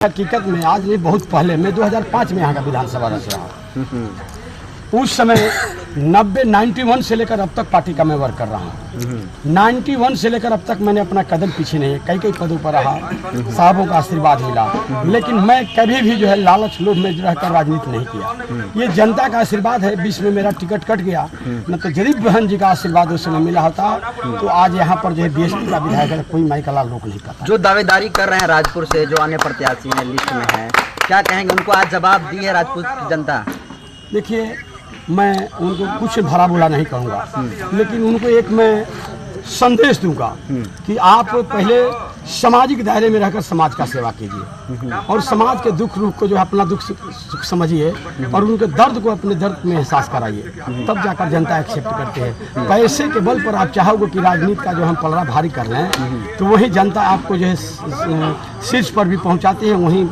हकीकत में आज नहीं बहुत पहले मैं 2005 में यहाँ का विधानसभा सदस्य रहा। उस समय 91 से लेकर अब तक पार्टी का मैं वर्क कर रहा हूँ। 91 से लेकर अब तक मैंने अपना कदम पीछे नहीं, कई पदों पर रहा, साहबों का आशीर्वाद मिला, लेकिन मैं कभी भी जो है लालच लोभ में रहकर राजनीति नहीं किया। ये जनता का आशीर्वाद है। बीच में मेरा टिकट कट गया, न तो जरीब बहन जी का आशीर्वाद उस समय मिला होता तो आज यहाँ पर जो है बीएसपी का विधायक कोई माइकला लोग नहीं पाता। जो दावेदारी कर रहे हैं राजपुर से, जो अन्य प्रत्याशी हैं लिस्ट में हैं, क्या कहेंगे? उनको आज जवाब दी है राजपुर की जनता? देखिए, मैं उनको कुछ भला बुरा नहीं कहूँगा, लेकिन उनको एक मैं संदेश दूंगा कि आप पहले सामाजिक दायरे में रहकर समाज का सेवा कीजिए और समाज के दुख रूप को जो है अपना दुख सुख समझिए और उनके दर्द को अपने दर्द में एहसास कराइए, तब जाकर जनता एक्सेप्ट करते हैं। पैसे के बल पर आप चाहोगे कि राजनीति का जो हम पलड़ा भारी कर लें तो वही जनता आपको जो है शीर्ष पर भी पहुँचाती है, वहीं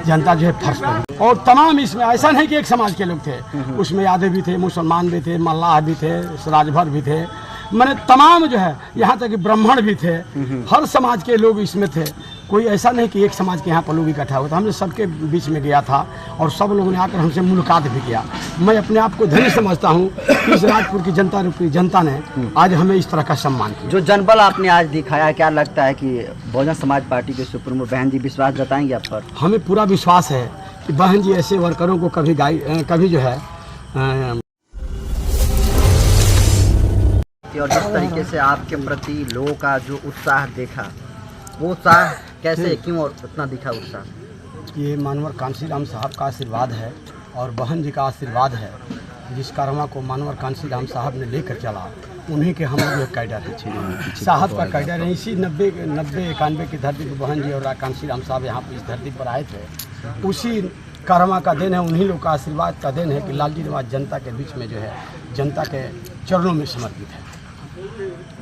जनता जो है फर्श पर। और तमाम इसमें ऐसा नहीं कि एक समाज के लोग थे, उसमें यादव भी थे, मुसलमान भी थे, मल्लाह भी थे, राजभर भी थे, मैंने तमाम जो है यहाँ तक कि ब्राह्मण भी थे, हर समाज के लोग इसमें थे। कोई ऐसा नहीं कि एक समाज के यहाँ पर लोग इकट्ठा हुआ था। हमने सबके बीच में गया था और सब लोगों ने आकर हमसे मुलाकात भी किया। मैं अपने आप को धन्य समझता हूँ कि इस राजपुर की जनता ने आज हमें इस तरह का सम्मान किया। जो जनबल आपने आज दिखाया, क्या लगता है कि बहुजन समाज पार्टी के सुप्रीमो बहन जी विश्वास जताएंगे आप पर? हमें पूरा विश्वास है कि बहन जी ऐसे वर्करों को कभी जो है और जिस तरीके से आपके प्रति लोगों का जो उत्साह देखा, वो उत्साह कैसे, क्यों और उतना दिखा उत्साह? ये मानवर कांशीराम साहब का आशीर्वाद है और बहन जी का आशीर्वाद है। जिस कारवा को मानवर कांशीराम साहब ने लेकर चला, उन्हीं के हम लोग कैडर है, साहब का कैडर है। इसी 90-91 की धरती पर बहन जी और कांशीराम साहब यहाँ पर इस धरती पर आए थे। उसी कारवा का देन है, उन्हीं लोग का आशीर्वाद का देन है कि लालजी नवाज जनता के बीच में जो है जनता के चरणों में समर्पित है।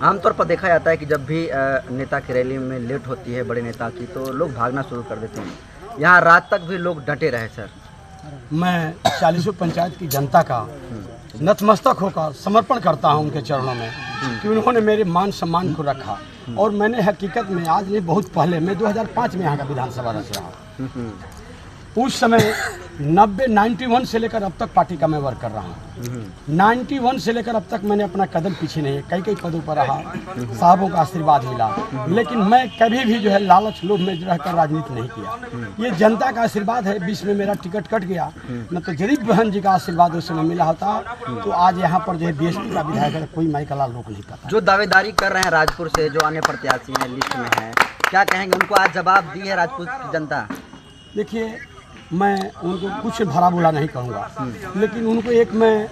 आमतौर पर देखा जाता है कि जब भी नेता की रैली में लेट होती है बड़े नेता की, तो लोग भागना शुरू कर देते हैं। यहाँ रात तक भी लोग डटे रहे। सर, मैं 40 पंचायत की जनता का नतमस्तक होकर समर्पण करता हूँ उनके चरणों में कि उन्होंने मेरे मान सम्मान को रखा। और मैंने हकीकत में आज नहीं बहुत पहले मैं 2005 में यहाँ का विधानसभा सदस्य रहा। उस समय 91 से लेकर अब तक पार्टी का मैं वर्क कर रहा हूँ। 91 से लेकर अब तक मैंने अपना कदम पीछे नहीं, कई पदों पर रहा, साहबों का आशीर्वाद मिला, लेकिन मैं कभी भी जो है लालच लोभ में रहकर राजनीति नहीं किया। ये जनता का आशीर्वाद है। बीच में मेरा टिकट कट गया, न तो जरीब बहन जी का आशीर्वाद उस समय मिला होता तो आज यहाँ पर जो है बीएसपी का विधायक कोई माइकला लोग नहीं पाता। जो दावेदारी कर रहे हैं राजपुर से, जो अन्य प्रत्याशी हैं लिस्ट में हैं, क्या कहेंगे? उनको आज जवाब दी है राजपुर की जनता? देखिए, मैं उनको कुछ भला बुरा नहीं कहूँगा, लेकिन उनको एक मैं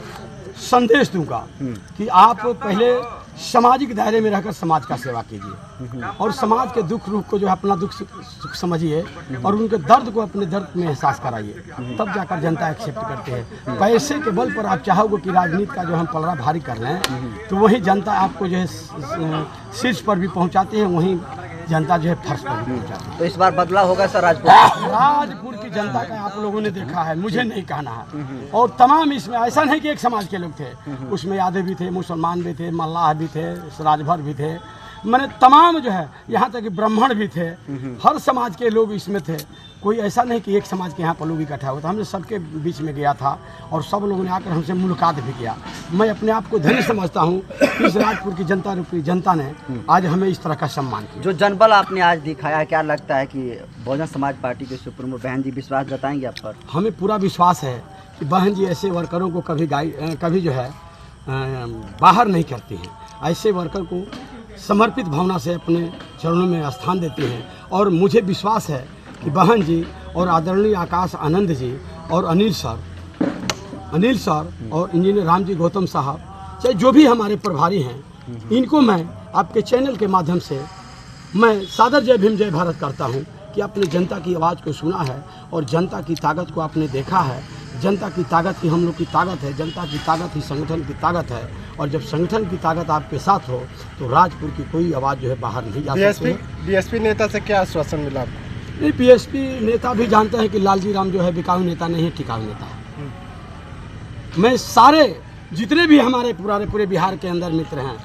संदेश दूंगा कि आप पहले सामाजिक दायरे में रहकर समाज का सेवा कीजिए और समाज के दुख रूप को जो है अपना दुख सुख समझिए और उनके दर्द को अपने दर्द में एहसास कराइए, तब जाकर जनता एक्सेप्ट करते हैं। पैसे के बल पर आप चाहोगे कि राजनीति का जो हम पलड़ा भारी कर लें तो वही जनता आपको जो है शीर्ष पर भी पहुँचाती है, वहीं जनता जो है फर्श पर भी पहुँचाती है। तो इस बार बदलाव होगा सर राजपुर की जनता का आप लोगों ने देखा है, मुझे नहीं कहना है। और तमाम इसमें ऐसा नहीं कि एक समाज के लोग थे, उसमें यादव भी थे, मुसलमान भी थे, मल्लाह भी थे, राजभर भी थे, मैंने तमाम जो है यहाँ तक कि ब्राह्मण भी थे, हर समाज के लोग इसमें थे। कोई ऐसा नहीं कि एक समाज के यहाँ पर लोग इकट्ठा हुआ था। हमने सबके बीच में गया था और सब लोगों ने आकर हमसे मुलाकात भी किया। मैं अपने आप को धन्य समझता हूँ कि इस राजपुर की जनता ने आज हमें इस तरह का सम्मान किया। जो जनबल आपने आज दिखाया, क्या लगता है कि बहुजन समाज पार्टी के सुप्रीमो बहन जी विश्वास जताएंगे आप पर? हमें पूरा विश्वास है कि बहन जी ऐसे वर्करों को कभी जो है बाहर नहीं करती हैं। ऐसे वर्कर को समर्पित भावना से अपने चरणों में स्थान देते हैं। और मुझे विश्वास है कि बहन जी और आदरणीय आकाश आनंद जी और अनिल सर और इंजीनियर राम जी गौतम साहब, चाहे जो भी हमारे प्रभारी हैं, इनको मैं आपके चैनल के माध्यम से मैं सादर जय भीम जय भारत करता हूं कि आपने जनता की आवाज़ को सुना है और जनता की ताकत को आपने देखा है। जनता की ताकत ही हम लोग की ताकत है, जनता की ताकत ही संगठन की ताकत है। और जब संगठन की ताकत आपके साथ हो तो राजपुर की कोई आवाज़ जो है बाहर नहीं जा सकती। बीएसपी नेता से क्या आश्वासन मिला आपको? नहीं, बीएसपी नेता भी जानते हैं कि लालजी राम जो है बिकाऊ नेता नहीं है, टिकाऊ नेता है। मैं सारे जितने भी हमारे पूरे बिहार के अंदर मित्र हैं,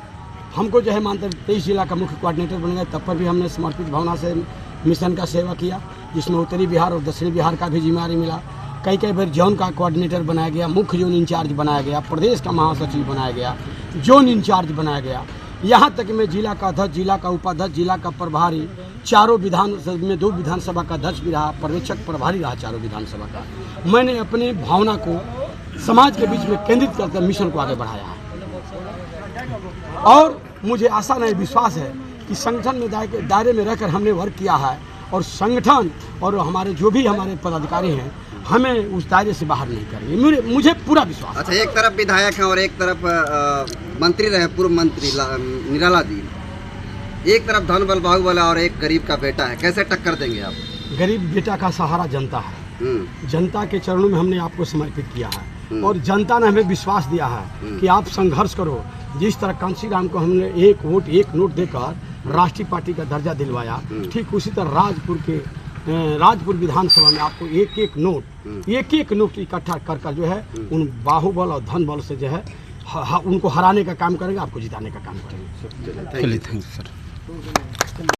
हमको जो है मानते 23 जिला का मुख्य कोऑर्डिनेटर बन गए, तब पर भी हमने समर्पित भावना से मिशन का सेवा किया। जिसमें उत्तरी बिहार और दक्षिणी बिहार का भी जिम्मेदारी मिला। कई कई बार जोन का कोऑर्डिनेटर बनाया गया, मुख्य जोन इंचार्ज बनाया गया, प्रदेश का महासचिव बनाया गया, जोन इंचार्ज बनाया गया। यहाँ तक मैं जिला का अध्यक्ष, जिला का उपाध्यक्ष, जिला का प्रभारी, चारों विधानसभा में 2 विधानसभा का अध्यक्ष भी रहा, पर्यवेक्षक प्रभारी रहा चारों विधानसभा का। मैंने अपने भावना को समाज के बीच में केंद्रित करके मिशन को आगे बढ़ाया है और मुझे आशा नहीं विश्वास है कि संगठन में दायरे में रहकर हमने वर्क किया है और संगठन और हमारे जो भी हमारे पदाधिकारी हैं हमें उस दायरे से बाहर नहीं करेंगे, मुझे पूरा विश्वास है। अच्छा, एक तरफ विधायक हैं और एक तरफ मंत्री रहे, पूर्व मंत्री निराला जी, एक तरफ धन बल बाहुबल और एक गरीब का बेटा है, कैसे टक्कर देंगे आप? गरीब बेटा का सहारा जनता है, जनता के चरणों में हमने आपको समर्पित किया है और जनता ने हमें विश्वास दिया है कि आप संघर्ष करो। जिस तरह कांशीराम को हमने 1 वोट 1 नोट देकर राष्ट्रीय पार्टी का दर्जा दिलवाया, ठीक उसी तरह राजपुर विधानसभा में आपको एक एक नोट इकट्ठा कर जो है उन बाहुबल और धन बल से जो है उनको हराने का काम करेंगे, आपको जिताने का काम करेंगे। चलिए, थैंक यू सर।